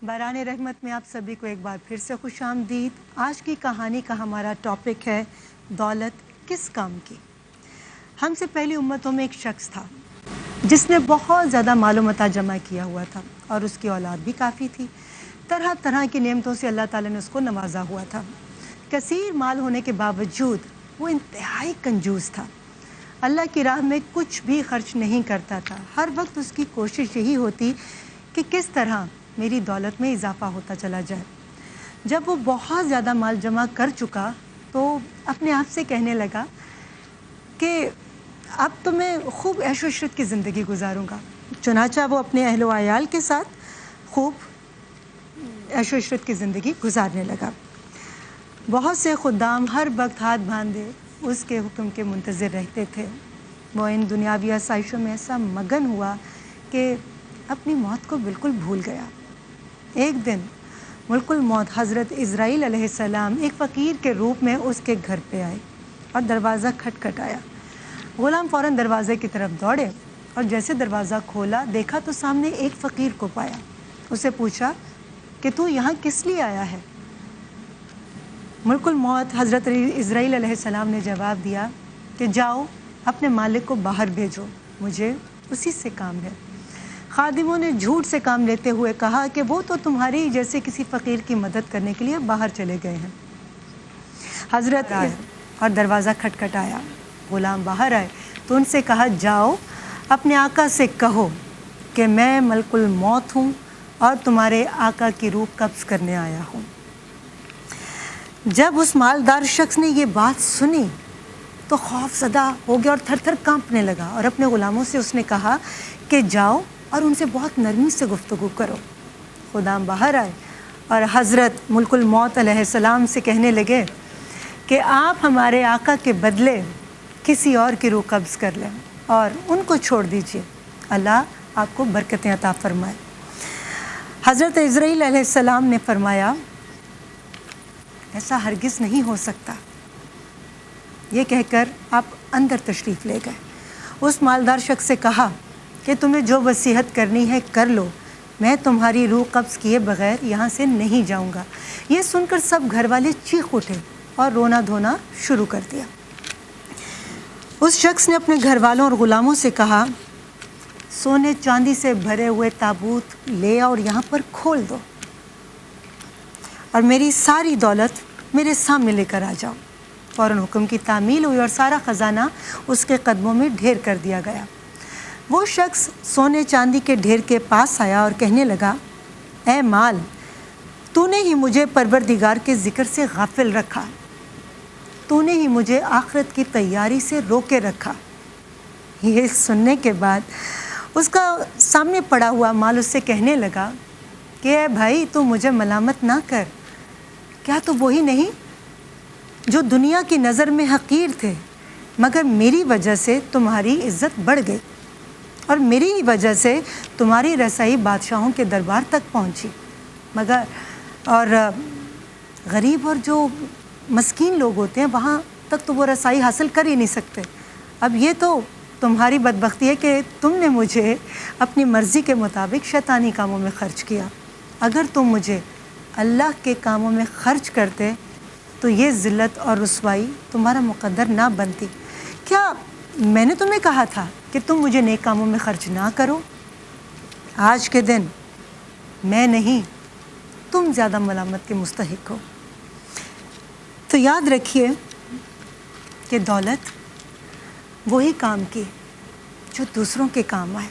باران رحمت میں آپ سبھی کو ایک بار پھر سے خوش آمدید۔ آج کی کہانی کا ہمارا ٹاپک ہے دولت کس کام کی۔ ہم سے پہلی امتوں میں ایک شخص تھا جس نے بہت زیادہ مال و متاع جمع کیا ہوا تھا اور اس کی اولاد بھی کافی تھی۔ طرح طرح کی نعمتوں سے اللہ تعالیٰ نے اس کو نوازا ہوا تھا۔ کثیر مال ہونے کے باوجود وہ انتہائی کنجوس تھا۔ اللہ کی راہ میں کچھ بھی خرچ نہیں کرتا تھا۔ ہر وقت اس کی کوشش یہی ہوتی کہ کس طرح میری دولت میں اضافہ ہوتا چلا جائے۔ جب وہ بہت زیادہ مال جمع کر چکا تو اپنے آپ سے کہنے لگا کہ اب تو میں خوب عیش و عشرت کی زندگی گزاروں گا۔ چنانچہ وہ اپنے اہل و عیال کے ساتھ خوب عیش و عشرت کی زندگی گزارنے لگا۔ بہت سے خدام ہر وقت ہاتھ باندھے اس کے حکم کے منتظر رہتے تھے۔ وہ ان دنیاوی آسائشوں میں ایسا مگن ہوا کہ اپنی موت کو بالکل بھول گیا۔ ایک دن ملک الموت حضرت عزرائیل علیہ السلام ایک فقیر کے روپ میں اس کے گھر پہ آئے اور دروازہ کھٹکھٹایا۔ غلام فوراً دروازے کی طرف دوڑے اور جیسے دروازہ کھولا دیکھا تو سامنے ایک فقیر کو پایا۔ اسے پوچھا کہ تو یہاں کس لیے آیا ہے؟ ملک الموت حضرت عزرائیل علیہ السلام نے جواب دیا کہ جاؤ اپنے مالک کو باہر بھیجو، مجھے اسی سے کام ہے۔ خادموں نے جھوٹ سے کام لیتے ہوئے کہا کہ وہ تو تمہاری جیسے کسی فقیر کی مدد کرنے کے لیے باہر چلے گئے ہیں۔ حضرت آئے اور دروازہ کھٹکھٹایا۔ غلام باہر آئے تو ان سے کہا جاؤ اپنے آقا سے کہو کہ میں ملک الموت ہوں اور تمہارے آقا کی روح قبض کرنے آیا ہوں۔ جب اس مالدار شخص نے یہ بات سنی تو خوف زدہ ہو گیا اور تھر تھر کانپنے لگا، اور اپنے غلاموں سے اس نے کہا کہ جاؤ اور ان سے بہت نرمی سے گفتگو کرو۔ خدام باہر آئے اور حضرت ملک الموت علیہ السلام سے کہنے لگے کہ آپ ہمارے آقا کے بدلے کسی اور کی روح قبض کر لیں اور ان کو چھوڑ دیجیے، اللہ آپ کو برکتیں عطا فرمائے۔ حضرت عزرائیل علیہ السلام نے فرمایا ایسا ہرگز نہیں ہو سکتا۔ یہ کہہ کر آپ اندر تشریف لے گئے۔ اس مالدار شخص سے کہا کہ تمہیں جو وصیت کرنی ہے کر لو، میں تمہاری روح قبض کیے بغیر یہاں سے نہیں جاؤں گا۔ یہ سن کر سب گھر والے چیخ اٹھے اور رونا دھونا شروع کر دیا۔ اس شخص نے اپنے گھر والوں اور غلاموں سے کہا سونے چاندی سے بھرے ہوئے تابوت لے اور یہاں پر کھول دو اور میری ساری دولت میرے سامنے لے کر آ جاؤ۔ فوراً حکم کی تعمیل ہوئی اور سارا خزانہ اس کے قدموں میں ڈھیر کر دیا گیا۔ وہ شخص سونے چاندی کے ڈھیر کے پاس آیا اور کہنے لگا اے مال، تو نے ہی مجھے پروردگار کے ذکر سے غافل رکھا، تو نے ہی مجھے آخرت کی تیاری سے روکے رکھا۔ یہ سننے کے بعد اس کا سامنے پڑا ہوا مال اس سے کہنے لگا کہ اے بھائی تو مجھے ملامت نہ کر، کیا تو وہی نہیں جو دنیا کی نظر میں حقیر تھے، مگر میری وجہ سے تمہاری عزت بڑھ گئی اور میری ہی وجہ سے تمہاری رسائی بادشاہوں کے دربار تک پہنچی، مگر اور غریب اور جو مسکین لوگ ہوتے ہیں وہاں تک تو وہ رسائی حاصل کر ہی نہیں سکتے۔ اب یہ تو تمہاری بدبختی ہے کہ تم نے مجھے اپنی مرضی کے مطابق شیطانی کاموں میں خرچ کیا۔ اگر تم مجھے اللہ کے کاموں میں خرچ کرتے تو یہ ذلت اور رسوائی تمہارا مقدر نہ بنتی۔ کیا میں نے تمہیں کہا تھا کہ تم مجھے نیک کاموں میں خرچ نہ کرو؟ آج کے دن میں نہیں، تم زیادہ ملامت کے مستحق ہو۔ تو یاد رکھیے کہ دولت وہی کام کی جو دوسروں کے کام آئے۔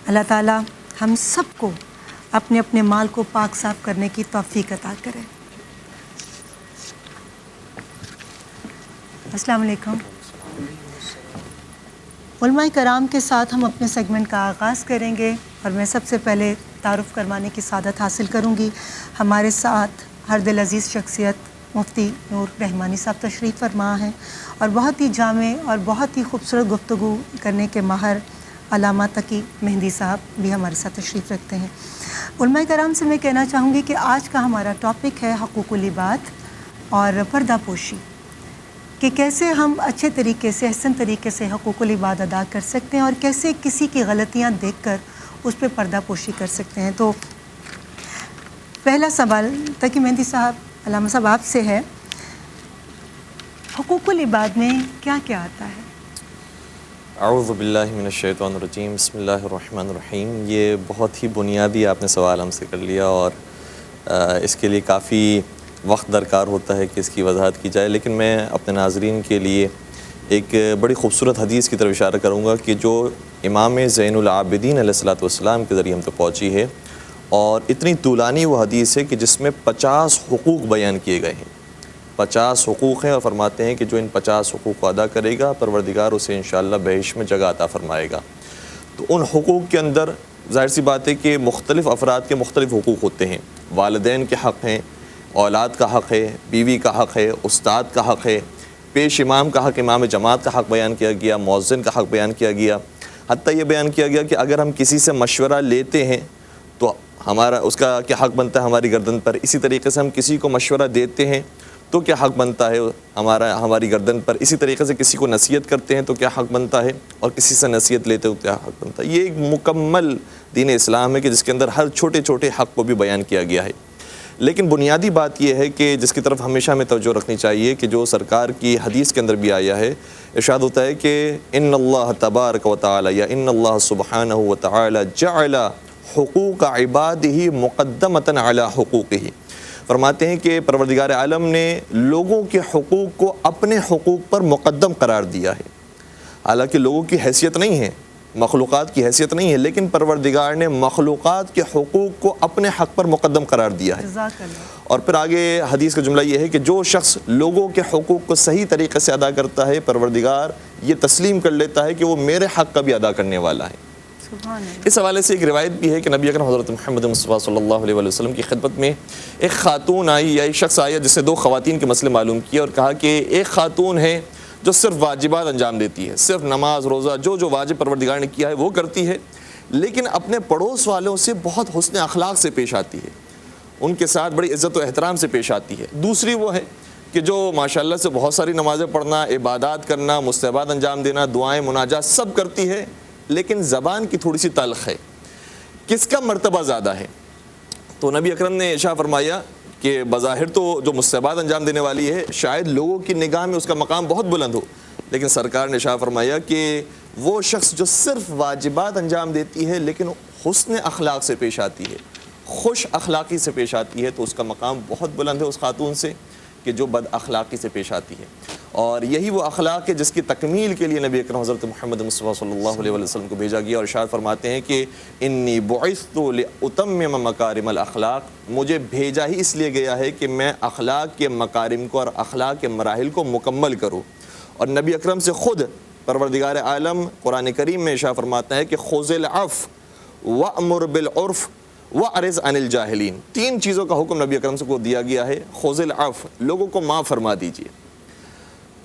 اللہ تعالیٰ ہم سب کو اپنے اپنے مال کو پاک صاف کرنے کی توفیق عطا کرے۔ السلام علیکم۔ علماء کرام کے ساتھ ہم اپنے سیگمنٹ کا آغاز کریں گے اور میں سب سے پہلے تعارف کروانے کی سعادت حاصل کروں گی۔ ہمارے ساتھ ہر دل عزیز شخصیت مفتی نور رحمانی صاحب تشریف فرما ہیں اور بہت ہی جامع اور بہت ہی خوبصورت گفتگو کرنے کے ماہر علامہ تقی مہندی صاحب بھی ہمارے ساتھ تشریف رکھتے ہیں۔ علماء کرام سے میں کہنا چاہوں گی کہ آج کا ہمارا ٹاپک ہے حقوق العباد اور پردہ پوشی، کہ کیسے ہم اچھے طریقے سے احسن طریقے سے حقوق العباد ادا کر سکتے ہیں اور کیسے کسی کی غلطیاں دیکھ کر اس پہ پردہ پوشی کر سکتے ہیں۔ تو پہلا سوال تقی مہندی صاحب، علامہ صاحب آپ سے ہے، حقوق العباد میں کیا کیا آتا ہے؟ اعوذ باللہ من الشیطان الرجیم، بسم اللہ الرحمن الرحیم۔ یہ بہت ہی بنیادی آپ نے سوال ہم سے کر لیا، اور اس کے لیے کافی وقت درکار ہوتا ہے کہ اس کی وضاحت کی جائے، لیکن میں اپنے ناظرین کے لیے ایک بڑی خوبصورت حدیث کی طرف اشارہ کروں گا کہ جو امام زین العابدین علیہ الصلوۃ والسلام کے ذریعے ہم تک پہنچی ہے، اور اتنی طولانی وہ حدیث ہے کہ جس میں 50 حقوق بیان کیے گئے ہیں۔ 50 حقوق ہیں، اور فرماتے ہیں کہ جو ان 50 حقوق کو ادا کرے گا پروردگار اسے انشاءاللہ بہشت میں جگہ عطا فرمائے گا۔ تو ان حقوق کے اندر ظاہر سی بات ہے کہ مختلف افراد کے مختلف حقوق ہوتے ہیں۔ والدین کے حق ہیں، اولاد کا حق ہے، بیوی کا حق ہے، استاد کا حق ہے، پیش امام کا حق، امام جماعت کا حق بیان کیا گیا، مؤذن کا حق بیان کیا گیا، حتیٰ یہ بیان کیا گیا کہ اگر ہم کسی سے مشورہ لیتے ہیں تو ہمارا اس کا کیا حق بنتا ہے ہماری گردن پر، اسی طریقے سے ہم کسی کو مشورہ دیتے ہیں تو کیا حق بنتا ہے ہماری گردن پر، اسی طریقے سے کسی کو نصیحت کرتے ہیں تو کیا حق بنتا ہے، اور کسی سے نصیحت لیتے ہو کیا حق بنتا ہے۔ یہ ایک مکمل دین اسلام ہے کہ جس کے اندر ہر چھوٹے چھوٹے حق کو بھی بیان کیا گیا ہے۔ لیکن بنیادی بات یہ ہے کہ جس کی طرف ہمیشہ ہمیں توجہ رکھنی چاہیے کہ جو سرکار کی حدیث کے اندر بھی آیا ہے، ارشاد ہوتا ہے کہ ان اللہ تبارک و تعالی یا ان اللہ سبحانہ و تعالی جعل حقوق عبادہ مقدمۃ علی حقوقہ۔ فرماتے ہیں کہ پروردگار عالم نے لوگوں کے حقوق کو اپنے حقوق پر مقدم قرار دیا ہے۔ حالانکہ لوگوں کی حیثیت نہیں ہے، مخلوقات کی حیثیت نہیں ہے، لیکن پروردگار نے مخلوقات کے حقوق کو اپنے حق پر مقدم قرار دیا ہے۔ اور پھر آگے حدیث کا جملہ یہ ہے کہ جو شخص لوگوں کے حقوق کو صحیح طریقے سے ادا کرتا ہے، پروردگار یہ تسلیم کر لیتا ہے کہ وہ میرے حق کا بھی ادا کرنے والا ہے۔ اس حوالے سے ایک روایت بھی ہے کہ نبی اکرم حضرت محمد مصطفیٰ صلی اللہ علیہ وسلم کی خدمت میں ایک خاتون آئی یا ایک شخص آیا جس نے 2 خواتین کے مسئلے معلوم کیے، اور کہا کہ ایک خاتون ہے جو صرف واجبات انجام دیتی ہے، صرف نماز روزہ جو واجب پروردگار نے کیا ہے وہ کرتی ہے، لیکن اپنے پڑوس والوں سے بہت حسن اخلاق سے پیش آتی ہے، ان کے ساتھ بڑی عزت و احترام سے پیش آتی ہے۔ دوسری وہ ہے کہ جو ماشاءاللہ سے بہت ساری نمازیں پڑھنا، عبادات کرنا، مستحبات انجام دینا، دعائیں مناجات سب کرتی ہے، لیکن زبان کی تھوڑی سی تلخ ہے۔ کس کا مرتبہ زیادہ ہے؟ تو نبی اکرم نے ارشاد فرمایا کہ بظاہر تو جو مستحبات انجام دینے والی ہے شاید لوگوں کی نگاہ میں اس کا مقام بہت بلند ہو، لیکن سرکار نے ارشاد فرمایا کہ وہ شخص جو صرف واجبات انجام دیتی ہے لیکن حسن اخلاق سے پیش آتی ہے، خوش اخلاقی سے پیش آتی ہے، تو اس کا مقام بہت بلند ہے اس خاتون سے کہ جو بد اخلاقی سے پیش آتی ہے۔ اور یہی وہ اخلاق ہے جس کی تکمیل کے لیے نبی اکرم حضرت محمد مصطفیٰ صلی اللہ علیہ وسلم کو بھیجا گیا، اور ارشاد فرماتے ہیں کہ انی بعثت لاتمم مکارم الاخلاق، مجھے بھیجا ہی اس لیے گیا ہے کہ میں اخلاق کے مکارم کو اور اخلاق کے مراحل کو مکمل کروں۔ اور نبی اکرم سے خود پروردگار عالم قرآن کریم میں ارشاد فرماتا ہے کہ خذ العفو وامر بالعرف وَأَعْرِضْ عَنِ الْجَاهِلِينَ، 3 چیزوں کا حکم نبی اکرم سے کو دیا گیا ہے۔ خُذِ الْعَفْوَ، لوگوں کو معاف فرما دیجئے،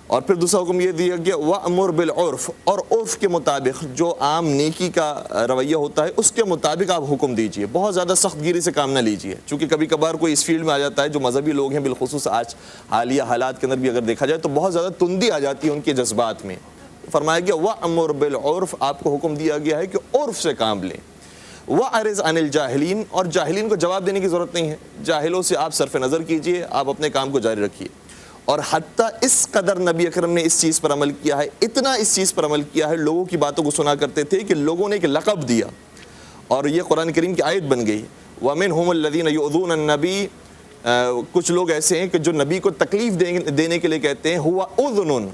اور پھر دوسرا حکم یہ دیا گیا وَأْمُرْ بِالْعُرْفِ، اور عرف کے مطابق جو عام نیکی کا رویہ ہوتا ہے اس کے مطابق آپ حکم دیجئے، بہت زیادہ سخت گیری سے کام نہ لیجئے، چونکہ کبھی کبھار کوئی اس فیلڈ میں آ جاتا ہے جو مذہبی لوگ ہیں، بالخصوص آج حالیہ حالات کے اندر بھی اگر دیکھا جائے تو بہت زیادہ تندی آ جاتی ہے ان کے جذبات میں۔ فرمایا گیا وَأْمُرْ بِالْعُرْفِ، آپ کو حکم دیا گیا ہے کہ عرف سے کام لیں۔ وَأَعْرِضْ عَنِ الْجَاهِلِينَ، اور جاہلین کو جواب دینے کی ضرورت نہیں ہے، جاہلوں سے آپ صرف نظر کیجئے، آپ اپنے کام کو جاری رکھیے۔ اور حتیٰ اس قدر نبی اکرم نے اس چیز پر عمل کیا ہے، اتنا اس چیز پر عمل کیا ہے، لوگوں کی باتوں کو سنا کرتے تھے کہ لوگوں نے ایک لقب دیا، اور یہ قرآن کریم کی آیت بن گئی وَمِنْهُمُ الَّذِينَ يُؤْذُونَ النَّبِيَّ، کچھ لوگ ایسے ہیں کہ جو نبی کو تکلیف دینے کے لیے کہتے ہیں ہوا اذن۔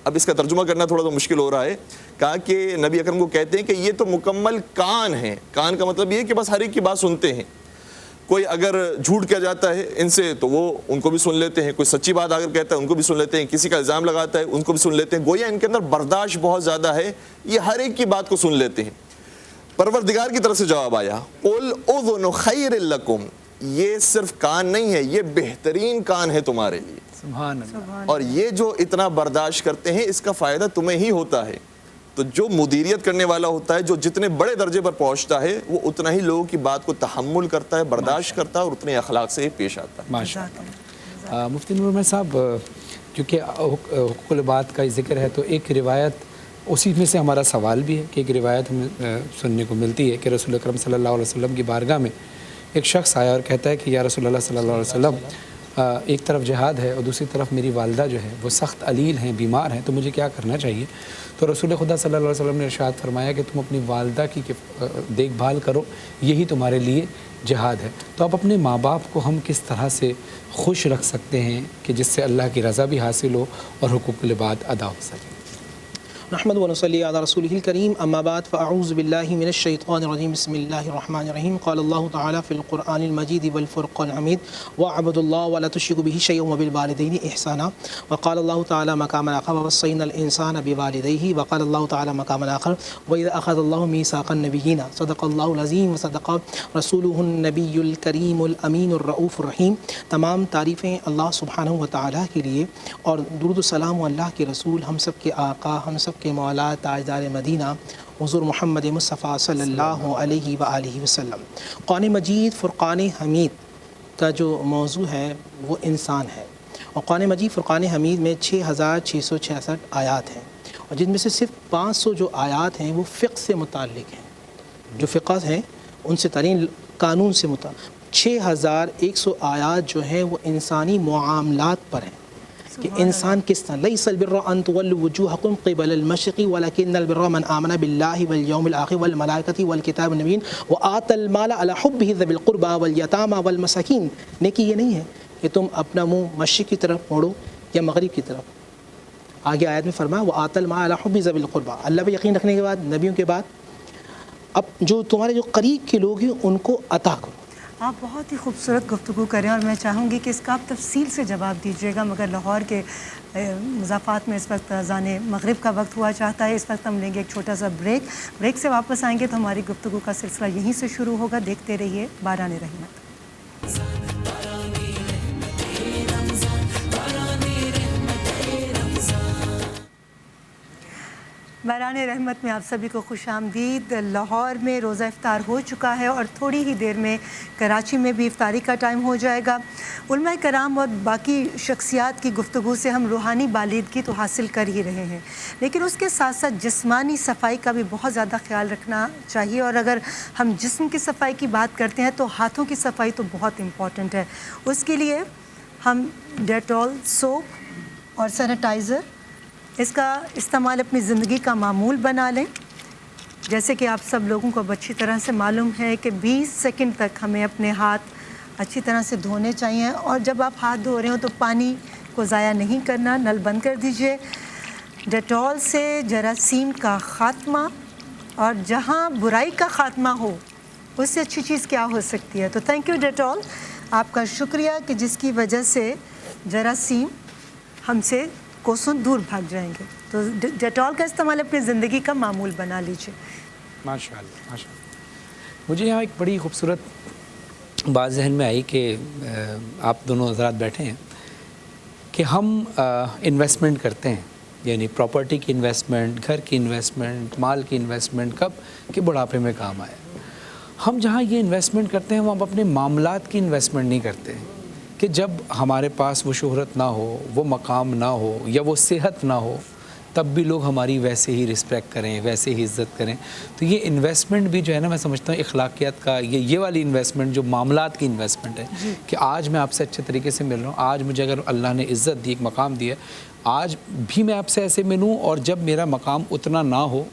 اب اس کا ترجمہ کرنا تھوڑا تو مشکل ہو رہا ہے، کہا کہ نبی اکرم کو کہتے ہیں کہ یہ تو مکمل کان ہیں۔ کان کا مطلب یہ ہے کہ بس ہر ایک کی بات سنتے ہیں، کوئی اگر جھوٹ کیا جاتا ہے ان سے تو وہ ان کو بھی سن لیتے ہیں، کوئی سچی بات اگر کہتا ہے ان کو بھی سن لیتے ہیں، کسی کا الزام لگاتا ہے ان کو بھی سن لیتے ہیں، گویا ان کے اندر برداشت بہت زیادہ ہے، یہ ہر ایک کی بات کو سن لیتے ہیں۔ پروردگار کی طرف سے جواب آیا قُلْ أُذُنُ خَيْرٍ لَكُمْ، یہ صرف کان نہیں ہے، یہ بہترین کان ہے تمہارے لیے، سبحان اللہ۔ اور یہ جو اتنا برداشت کرتے ہیں اس کا فائدہ تمہیں ہی ہوتا ہے۔ تو جو مدیریت کرنے والا ہوتا ہے، جو جتنے بڑے درجے پر پہنچتا ہے، وہ اتنا ہی لوگوں کی بات کو تحمل کرتا ہے، برداشت کرتا ہے، اور اتنے اخلاق سے پیش آتا ہے۔ ماشاء اللہ۔ مفتی نور محمد صاحب، کیونکہ حقوق العباد کا ذکر ہے تو ایک روایت اسی میں سے ہمارا سوال بھی ہے کہ ایک روایت ہمیں سننے کو ملتی ہے کہ رسول اکرم صلی اللہ علیہ وسلم کی بارگاہ میں ایک شخص آیا اور کہتا ہے کہ یا رسول اللہ صلی اللہ علیہ وسلم ایک طرف جہاد ہے اور دوسری طرف میری والدہ جو ہے وہ سخت علیل ہیں، بیمار ہیں، تو مجھے کیا کرنا چاہیے؟ تو رسول خدا صلی اللہ علیہ وسلم نے ارشاد فرمایا کہ تم اپنی والدہ کی دیکھ بھال کرو، یہی تمہارے لیے جہاد ہے۔ تو اب اپنے ماں باپ کو ہم کس طرح سے خوش رکھ سکتے ہیں کہ جس سے اللہ کی رضا بھی حاصل ہو اور حقوق العباد ادا ہو سکے؟ نحمد و نصلی علی رسولہ الکریم، اما بعد فاعوذ باللہ من الشیطان الرجیم، بسم اللہ الرحمن الرحیم۔ قال اللہ تعالی فی القرآن المجید والفرقان الحمید واعبدوا اللہ ولا تشرکوا بہ شیئا وبالوالدین احسانا، وقال اللہ تعالی مقاما آخر ووصینا الانسان بوالدیہ، وقال اللہ تعالی مقاما آخر وإذ أخذ اللہ میثاق النبیین، صدق اللہ العظیم وصدق رسولہ النبی الکریم الامین الرؤوف الرحیم۔ تمام تعریفیں اللہ سبحانہ و تعالی کے لیے اور درود و سلام اللہ کے رسول، ہم سب کے آقا، ہم سب کے مولا تاجدار مدینہ حضور محمد مصطفیٰ صلی اللہ علیہ وآلہ وسلم۔ قرآن مجید فرقان حمید کا جو موضوع ہے وہ انسان ہے، اور قرآن مجید فرقان حمید میں 6666 آیات ہیں، اور جن میں سے صرف 500 جو آیات ہیں وہ فقہ سے متعلق ہیں، جو فقہ ہیں ان سے ترین قانون سے متعلق۔ 6100 آیات جو ہیں وہ انسانی معاملات پر ہیں کہ انسان کس طرح، لیس البر ان تولوا وجوہکم قبل المشرق ولکن البر من آمن باللہ والیوم الآخر والملائکۃ والکتاب والنبیین وآتی المال علی حبہ ذوی القربى والیتامى والمساکین۔ نیکی یہ نہیں ہے کہ تم اپنا منہ مشرق کی طرف موڑو یا مغرب کی طرف۔ آگے آیت میں فرمایا وآتی المال علی حبہ ذوی القربى، اللہ پہ یقین رکھنے کے بعد، نبیوں کے بعد، اب جو تمہارے جو قریب کے لوگ ہیں ان کو عطا کرو۔ آپ بہت ہی خوبصورت گفتگو کریں، اور میں چاہوں گی کہ اس کا آپ تفصیل سے جواب دیجیے گا، مگر لاہور کے مضافات میں اس وقت اذان مغرب کا وقت ہوا چاہتا ہے۔ اس وقت ہم لیں گے ایک چھوٹا سا بریک سے واپس آئیں گے تو ہماری گفتگو کا سلسلہ یہیں سے شروع ہوگا۔ دیکھتے رہیے باران رحمت۔ باران رحمت میں آپ سبھی کو خوش آمدید۔ لاہور میں روزہ افطار ہو چکا ہے اور تھوڑی ہی دیر میں کراچی میں بھی افطاری کا ٹائم ہو جائے گا۔ علماء کرام اور باقی شخصیات کی گفتگو سے ہم روحانی بالیدگی تو حاصل کر ہی رہے ہیں، لیکن اس کے ساتھ ساتھ جسمانی صفائی کا بھی بہت زیادہ خیال رکھنا چاہیے، اور اگر ہم جسم کی صفائی کی بات کرتے ہیں تو ہاتھوں کی صفائی تو بہت امپورٹنٹ ہے۔ اس کے لیے ہم ڈیٹول سوپ اور سینیٹائزر اس کا استعمال اپنی زندگی کا معمول بنا لیں۔ جیسے کہ آپ سب لوگوں کو اچھی طرح سے معلوم ہے کہ 20 سیکنڈ تک ہمیں اپنے ہاتھ اچھی طرح سے دھونے چاہیے، اور جب آپ ہاتھ دھو رہے ہوں تو پانی کو ضائع نہیں کرنا، نل بند کر دیجئے۔ ڈیٹول سے جراثیم کا خاتمہ، اور جہاں برائی کا خاتمہ ہو اس سے اچھی چیز کیا ہو سکتی ہے؟ تو تھینک یو ڈیٹول، آپ کا شکریہ کہ جس کی وجہ سے جراثیم ہم سے کوسوں دور بھاگ جائیں گے۔ تو ڈیٹول کا استعمال اپنی زندگی کا معمول بنا لیجیے۔ ماشاء اللہ، ماشاء اللہ۔ مجھے یہاں ایک بڑی خوبصورت بات ذہن میں آئی کہ آپ دونوں حضرات بیٹھے ہیں کہ ہم انویسٹمنٹ کرتے ہیں، یعنی پراپرٹی کی انویسٹمنٹ، گھر کی انویسٹمنٹ، مال کی انویسٹمنٹ کب کہ بڑھاپے میں کام آئے۔ ہم جہاں یہ انویسٹمنٹ کرتے ہیں وہ ہم اپنے معاملات کی انویسٹمنٹ نہیں کرتے کہ جب ہمارے پاس وہ شہرت نہ ہو، وہ مقام نہ ہو، یا وہ صحت نہ ہو، تب بھی لوگ ہماری ویسے ہی رسپیکٹ کریں، ویسے ہی عزت کریں۔ تو یہ انویسٹمنٹ بھی جو ہے نا، میں سمجھتا ہوں اخلاقیات کا یہ والی انویسٹمنٹ جو معاملات کی انویسٹمنٹ ہے کہ آج میں آپ سے اچھے طریقے سے مل رہا ہوں، آج مجھے اگر اللہ نے عزت دی، ایک مقام دیا، آج بھی میں آپ سے ایسے ملوں، اور جب میرا مقام اتنا نہ ہو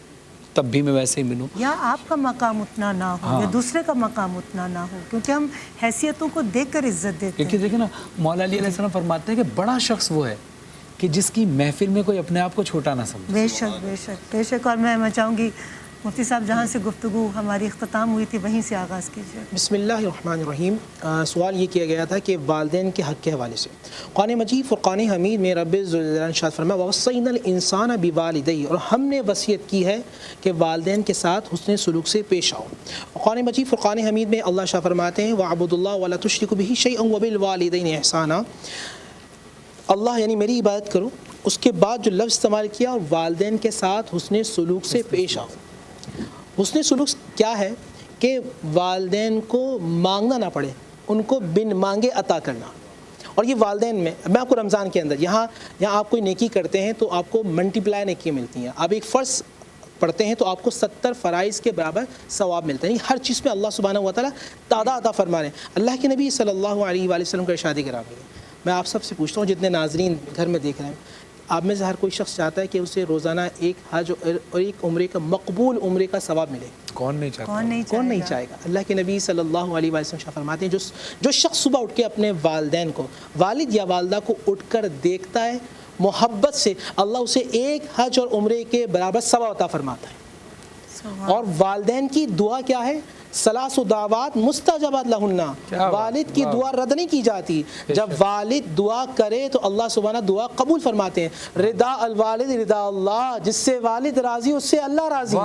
تب بھی میں ویسے ہی ملوں، یا آپ کا مقام اتنا نہ ہو یا دوسرے کا مقام اتنا نہ ہو، کیونکہ ہم حیثیتوں کو دیکھ کر عزت دیتے ہیں۔ کیونکہ دیکھیں نا، مولا علی علیہ السلام فرماتے ہیں کہ بڑا شخص وہ ہے کہ جس کی محفل میں کوئی اپنے آپ کو چھوٹا نہ سمجھے۔ بے شک بے شک بے شک۔ اور میں چاہوں گی مفتی صاحب جہاں سے گفتگو ہماری اختتام ہوئی تھی وہیں سے آغاز کیجیے۔ بسم اللہ الرحمن الرحیم۔ سوال یہ کیا گیا تھا کہ والدین کے حق کے حوالے سے قرآن مجید فرقان حمید میں رب ذوالجلال ارشاد فرمایا وَوَصَّيْنَا الْإِنسَانَ بِوَالِدَيْهِ، اور ہم نے وصیت کی ہے کہ والدین کے ساتھ حسن سلوک سے پیش آؤ۔ قرآن مجید فرقان حمید میں اللہ شاہ فرماتے ہیں وَاعْبُدُوا اللَّهَ وَلَا تُشْرِكُوا بِهِ شَيْئًا وَبِالْوَالِدَيْنِ إِحْسَانًا، اللہ یعنی میری عبادت کرو، اس کے بعد جو لفظ استعمال کیا اور والدین کے ساتھ حسن سلوک سے پیش آؤ۔ حسن سلوک کیا ہے کہ والدین کو مانگنا نہ پڑے، ان کو بن مانگے عطا کرنا۔ اور یہ والدین میں آپ کو رمضان کے اندر یہاں آپ کوئی نیکی کرتے ہیں تو آپ کو ملٹی پلائی نیکی ملتی ہیں۔ آپ ایک فرض پڑھتے ہیں تو آپ کو 70 فرائض کے برابر ثواب ملتا ہے. یعنی ہر چیز میں اللہ سبحانہ و تعالیٰ تعداد عطا فرما رہے ہیں. اللہ کے نبی صلی اللہ علیہ وآلہ وسلم کا ارشاد کرام ہے. میں آپ سب سے پوچھتا ہوں جتنے ناظرین گھر میں دیکھ رہے ہیں, آپ میں سے ہر کوئی شخص چاہتا ہے کہ اسے روزانہ ایک حج اور ایک عمرے کا مقبول عمرے کا ثواب ملے. کون نہیں چاہتا؟ کون نہیں چاہے گا؟ اللہ کے نبی صلی اللہ علیہ وآلہ وسلم فرماتے ہیں جو شخص صبح اٹھ کے اپنے والدین کو, والد یا والدہ کو اٹھ کر دیکھتا ہے محبت سے, اللہ اسے ایک حج اور عمرے کے برابر ثواب عطا فرماتا ہے. اور والدین کی دعا کیا ہے؟ ثلاث دعوات مستجابات لہن, والد کی دعا رد نہیں کی جاتی. جب والد دعا کرے تو اللہ سبحانہ دعا قبول فرماتے ہیں. رضا الوالد رضا اللہ, جس سے والد راضی اس سے اللہ راضی,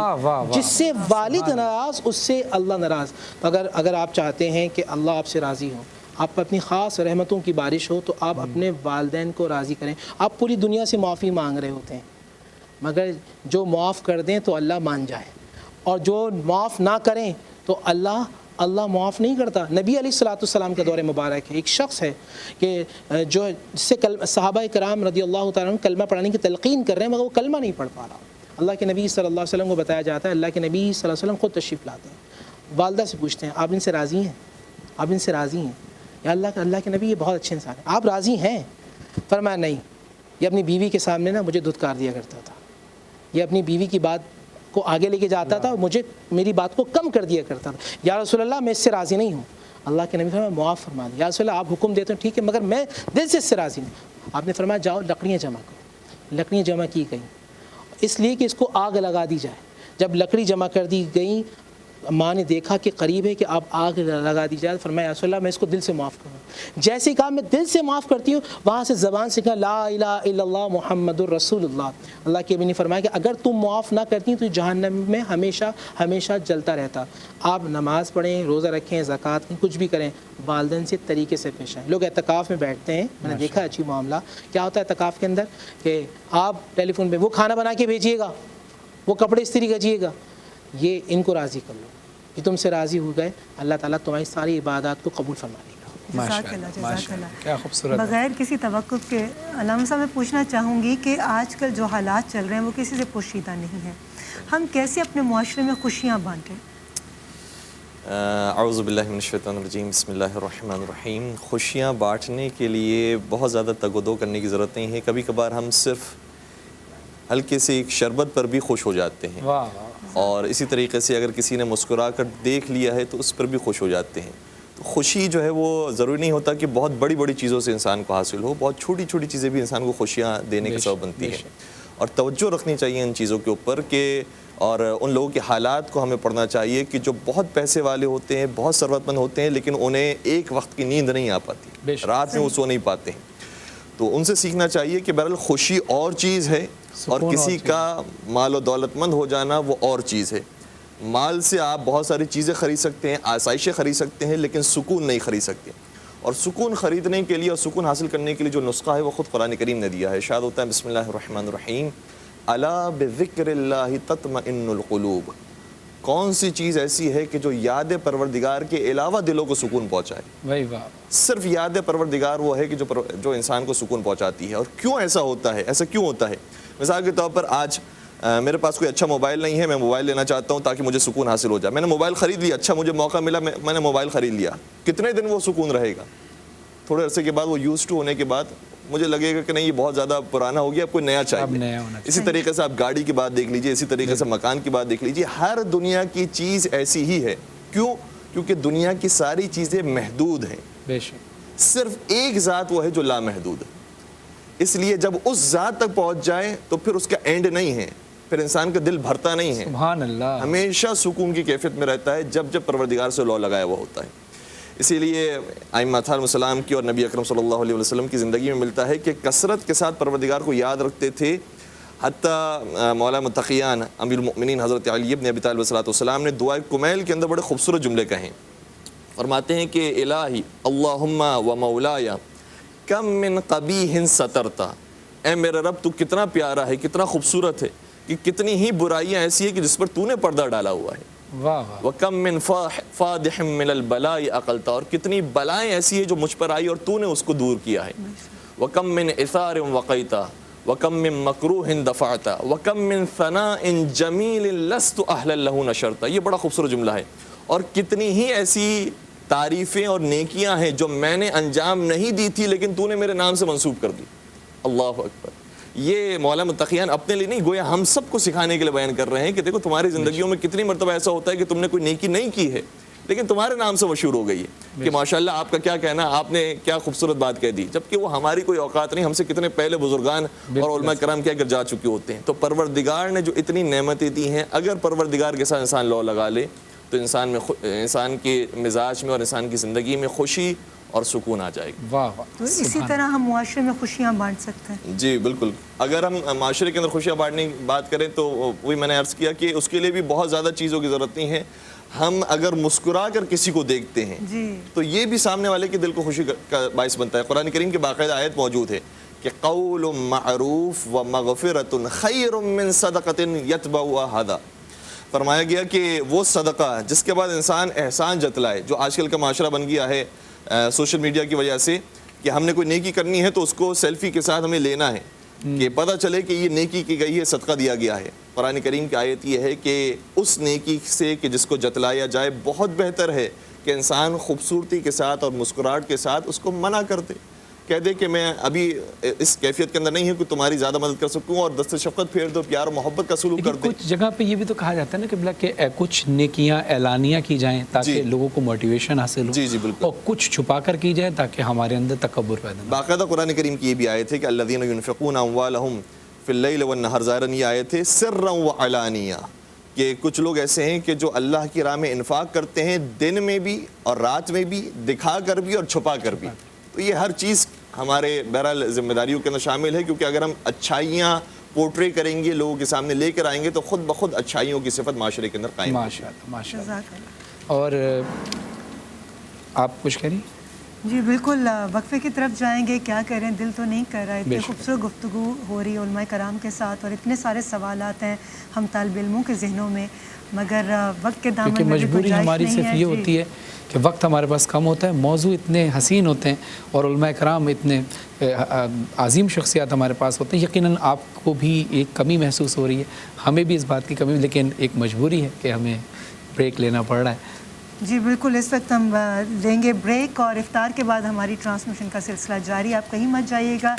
جس سے والد ناراض اس سے اللہ ناراض. اگر آپ چاہتے ہیں کہ اللہ آپ سے راضی ہو, آپ پر اپنی خاص رحمتوں کی بارش ہو, تو آپ اپنے والدین کو راضی کریں. آپ پوری دنیا سے معافی مانگ رہے ہوتے ہیں, مگر جو معاف کر دیں تو اللہ مان جائے, اور جو معاف نہ کریں تو اللہ معاف نہیں کرتا. نبی علیہ الصلوۃ والسلام کا دور مبارک ہے, ایک شخص ہے کہ جو جس سے صحابہ کرام رضی اللہ تعالیٰ عنہ کلمہ پڑھنے کی تلقین کر رہے ہیں, مگر وہ کلمہ نہیں پڑھ پا رہا. اللہ کے نبی صلی اللہ علیہ وسلم کو بتایا جاتا ہے, اللہ کے نبی صلی اللہ علیہ وسلم خود تشریف لاتے ہیں, والدہ سے پوچھتے ہیں آپ ان سے راضی ہیں؟ آپ ان سے راضی ہیں؟ یا اللہ کے نبی یہ بہت اچھے انسان ہیں, آپ راضی ہیں؟ فرمایا نہیں, یہ اپنی بیوی کے سامنے نا مجھے دھتکار دیا کرتا تھا, یہ اپنی بیوی کی بات کو آگے لے کے جاتا تھا, مجھے میری بات کو کم کر دیا کرتا تھا. یا رسول اللہ میں اس سے راضی نہیں ہوں. اللہ کے نبی فرمایا معاف فرما دیا. یا رسول اللہ آپ حکم دیتے ہیں ٹھیک ہے, مگر میں دل سے اس سے راضی نہیں. آپ نے فرمایا جاؤ لکڑیاں جمع کرو. لکڑیاں جمع کی گئیں اس لیے کہ اس کو آگ لگا دی جائے. جب لکڑی جمع کر دی گئیں, ماں نے دیکھا کہ قریب ہے کہ اب آگ لگا دی جائے, فرمایا یا رسول اللہ میں اس کو دل سے معاف کروں. جیسے ہی کہا میں دل سے معاف کرتی ہوں, وہاں سے زبان سے کہا لا الہ الا اللہ محمد الرسول اللہ. اللہ کے نبی نے فرمایا کہ اگر تم معاف نہ کرتی تو جہنم میں ہمیشہ ہمیشہ جلتا رہتا. آپ نماز پڑھیں, روزہ رکھیں, زکوٰۃ دیں, کچھ بھی کریں, والدین سے طریقے سے پیش آئیں. لوگ اعتکاف میں بیٹھتے ہیں, میں نے دیکھا اچھی معاملہ کیا ہوتا ہے اعتکاف کے اندر, کہ آپ ٹیلی فون پہ وہ کھانا بنا کے بھیجیے گا, وہ کپڑے استری کیجیے گا, یہ ان کو راضی کر لو. کہ تم سے راضی ہو گئے, اللہ تعالیٰ تمہاری ساری عبادات کو قبول فرما لے گا. جزاک اللہ, جزاک اللہ. کیا خوبصورت. بغیر کسی توقف کے علامہ صاحب میں پوچھنا چاہوں گی کہ آج کل جو حالات چل رہے ہیں وہ کسی سے پوشیدہ نہیں ہیں, ہم کیسے اپنے معاشرے میں خوشیاں بانٹیں؟ اعوذ باللہ من الشیطان الرجیم, بسم اللہ الرحمن الرحیم. خوشیاں بانٹنے کے لیے بہت زیادہ تگ و دو کرنے کی ضرورت نہیں ہے. کبھی کبھار ہم صرف ہلکے سے ایک شربت پر بھی خوش ہو جاتے ہیں, اور اسی طریقے سے اگر کسی نے مسکرا کر دیکھ لیا ہے تو اس پر بھی خوش ہو جاتے ہیں. تو خوشی جو ہے وہ ضروری نہیں ہوتا کہ بہت بڑی بڑی چیزوں سے انسان کو حاصل ہو, بہت چھوٹی چھوٹی چیزیں بھی انسان کو خوشیاں دینے کا سبب بنتی ہیں. اور توجہ رکھنی چاہیے ان چیزوں کے اوپر کہ, اور ان لوگوں کے حالات کو ہمیں پڑھنا چاہیے کہ جو بہت پیسے والے ہوتے ہیں, بہت ثروت مند ہوتے ہیں, لیکن انہیں ایک وقت کی نیند نہیں آ پاتی, رات میں وہ سو نہیں پاتے ہیں. تو ان سے سیکھنا چاہیے کہ بہرحال خوشی اور چیز ہے, اور کسی کا مال و دولت مند ہو جانا وہ اور چیز ہے. مال سے آپ بہت ساری چیزیں خرید سکتے ہیں, آسائشیں خرید سکتے ہیں, لیکن سکون نہیں خرید سکتے. اور سکون خریدنے کے لیے اور سکون حاصل کرنے کے لیے جو نسخہ ہے وہ خود قرآن کریم نے دیا ہے. ارشاد ہوتا ہے بسم اللہ الرحمن الرحیم, الا بذکر اللہ تطمئن القلوب. کون سی چیز ایسی ہے کہ جو یاد پروردگار کے علاوہ دلوں کو سکون پہنچائے؟ وہی بات, صرف یاد پروردگار وہ ہے کہ جو انسان کو سکون پہنچاتی ہے. اور کیوں ایسا ہوتا ہے؟ ایسا کیوں ہوتا ہے؟ مثال کے طور پر آج میرے پاس کوئی اچھا موبائل نہیں ہے, میں موبائل لینا چاہتا ہوں تاکہ مجھے سکون حاصل ہو جائے. میں نے موبائل خرید لیا, اچھا مجھے موقع ملا, میں نے موبائل خرید لیا. کتنے دن وہ سکون رہے گا؟ تھوڑے عرصے کے بعد وہ یوز ٹو ہونے کے بعد مجھے لگے گا کہ نہیں یہ بہت زیادہ پرانا ہو گیا, اب کوئی نیا چاہیے. اسی طریقے سے آپ گاڑی کی بات دیکھ لیجئے, اسی طریقے سے مکان کی بات دیکھ لیجئے. ہر دنیا کی چیز ایسی ہی ہے. کیوں؟ کیونکہ دنیا کی ساری چیزیں محدود ہیں, صرف ایک ذات وہ ہے جو لامحدود ہے. اس لیے جب اس ذات تک پہنچ جائے تو پھر اس کا اینڈ نہیں ہے, پھر انسان کا دل بھرتا نہیں ہے, سبحان اللہ, ہمیشہ سکون کی کیفیت میں رہتا ہے جب پروردگار سے لو لگایا ہوا ہوتا ہے. اسی لیے ائمہ علیہم السلام کی اور نبی اکرم صلی اللہ علیہ وسلم کی زندگی میں ملتا ہے کہ کثرت کے ساتھ پروردگار کو یاد رکھتے تھے. حتیٰ مولا متقیان امیر المؤمنین حضرت علی بن ابی طالب علیہ السلام نے دعائے کمیل کے اندر بڑے خوبصورت جملے کہیں. فرماتے ہیں کہ الہی اللہم و مولایا کم من قبیح سترتا, اے میرے رب تو کتنا پیارا ہے, کتنا خوبصورت ہے, کہ کتنی ہی برائیاں ایسی ہیں کہ جس پر تو نے پردہ ڈالا ہوا ہے. وَكَم مِّن فَادِحٍ مِّنَ الْبَلَاءِ أَقَلْتَ, اور کتنی بلائیں ایسی ہیں جو مجھ پر آئی اور تو نے اس کو دور کیا ہے. وَكَم مِّن إِثَارٍ وَقَيْتَ, وَكَمْ مِن مَكْرُوهٍ دَفَعْتَ وَكَمْ مِن ثَنَاءٍ جَمِيلٍ لَسْتُ أَهْلًا لَهُ نَشَرْتَ. یہ بڑا خوبصورت جملہ ہے. اور کتنی ہی ایسی تعریفیں اور نیکیاں ہیں جو میں نے انجام نہیں دی تھی لیکن تو نے میرے نام سے منسوب کر دی. اللہ اکبر. یہ مولا متقیان اپنے لیے نہیں گویا ہم سب کو سکھانے کے لیے بیان کر رہے ہیں کہ دیکھو تمہاری زندگیوں میں کتنی مرتبہ ایسا ہوتا ہے کہ تم نے کوئی نیکی نہیں کی ہے لیکن تمہارے نام سے مشہور ہو گئی ہے کہ ماشاءاللہ آپ کا کیا کہنا, آپ نے کیا خوبصورت بات کہہ دی, جبکہ وہ ہماری کوئی اوقات نہیں. ہم سے کتنے پہلے بزرگان اور علماء کرام کیا کر جا چکے ہوتے ہیں. تو پروردگار نے جو اتنی نعمتیں دی ہیں, اگر پروردگار کے ساتھ انسان لو لگا لے تو انسان کے مزاج میں اور انسان کی زندگی میں خوشی اور سکون آ جائے گا. واہ واہ. تو اسی طرح ہم معاشرے میں خوشیاں بانٹ سکتے ہیں. جی بالکل. اگر ہم معاشرے کے اندر خوشیاں بانٹنے کی بات کریں تو وہی میں نے عرض کیا کہ اس کے لیے بھی بہت زیادہ چیزوں کی ضرورت نہیں ہے. ہم اگر مسکرا کر کسی کو دیکھتے ہیں تو یہ بھی سامنے والے کے دل کو خوشی کا باعث بنتا ہے. قرآن کریم کی باقاعدہ آیت موجود ہے کہ قول معروف و مغفرۃ خیر من صدقۃ یتبعها اذی. فرمایا گیا کہ وہ صدقہ جس کے بعد انسان احسان جتلائے, جو آج کل کا معاشرہ بن گیا ہے سوشل میڈیا کی وجہ سے کہ ہم نے کوئی نیکی کرنی ہے تو اس کو سیلفی کے ساتھ ہمیں لینا ہے کہ پتہ چلے کہ یہ نیکی کی گئی ہے, صدقہ دیا گیا ہے. قرآن کریم کی آیت یہ ہے کہ اس نیکی سے کہ جس کو جتلایا جائے بہت بہتر ہے کہ انسان خوبصورتی کے ساتھ اور مسکراہٹ کے ساتھ اس کو منع کر دے, کہہ دے کہ میں ابھی اس کیفیت کے اندر نہیں ہوں کہ تمہاری زیادہ مدد کر سکوں, اور دست شفقت پھیر دو, پیار و محبت کا سلوک کر دے. کچھ جگہ پہ یہ بھی تو کہا جاتا ہے نا کہ بلا کہ کچھ نیکیاں اعلانیہ کی جائیں تاکہ لوگوں کو موٹیویشن حاصل ہو, جی جی بالکل, اور کچھ چھپا کر کی جائے تاکہ ہمارے اندر تکبر پیدا نہ. باقاعدہ قرآن کریم کی یہ بھی آیت ہے کہ الذین ينفقون اموالهم فی اللیل والنہار. ظاہراً یہ آیت ہے سرا وعلانیہ, کہ کچھ لوگ ایسے ہیں کہ جو اللہ کی راہ میں انفاق کرتے ہیں دن میں بھی اور رات میں بھی, دکھا کر بھی اور چھپا کر بھی. تو یہ ہر چیز ہمارے بہرحال ذمہ داریوں کے اندر شامل ہے, کیونکہ اگر ہم اچھائیاں پورٹری کریں گے, لوگوں کے سامنے لے کر آئیں گے تو خود بخود اچھائیوں کی صفت معاشرے کے اندر قائم ہوگی. ماشاءاللہ ماشاءاللہ. جزاک اللہ. اور آپ کچھ کہہ رہی؟ جی بالکل, وقفے کی طرف جائیں گے. کیا کریں, دل تو نہیں کر رہا. اتنی خوبصورت گفتگو ہو رہی ہے علماء کرام کے ساتھ اور اتنے سارے سوالات ہیں ہم طالب علموں کے ذہنوں میں, مگر وقت کے دامن میں مجبوری ہماری صرف یہ ہوتی ہے کہ وقت ہمارے پاس کم ہوتا ہے, موضوع اتنے حسین ہوتے ہیں اور علماء کرام اتنے عظیم شخصیات ہمارے پاس ہوتے ہیں. یقیناً آپ کو بھی ایک کمی محسوس ہو رہی ہے, ہمیں بھی اس بات کی کمی, لیکن ایک مجبوری ہے کہ ہمیں بریک لینا پڑ رہا ہے. جی بالکل, اس وقت ہم لیں گے بریک اور افطار کے بعد ہماری ٹرانسمیشن کا سلسلہ جاری. آپ کہیں مت جائیے گا.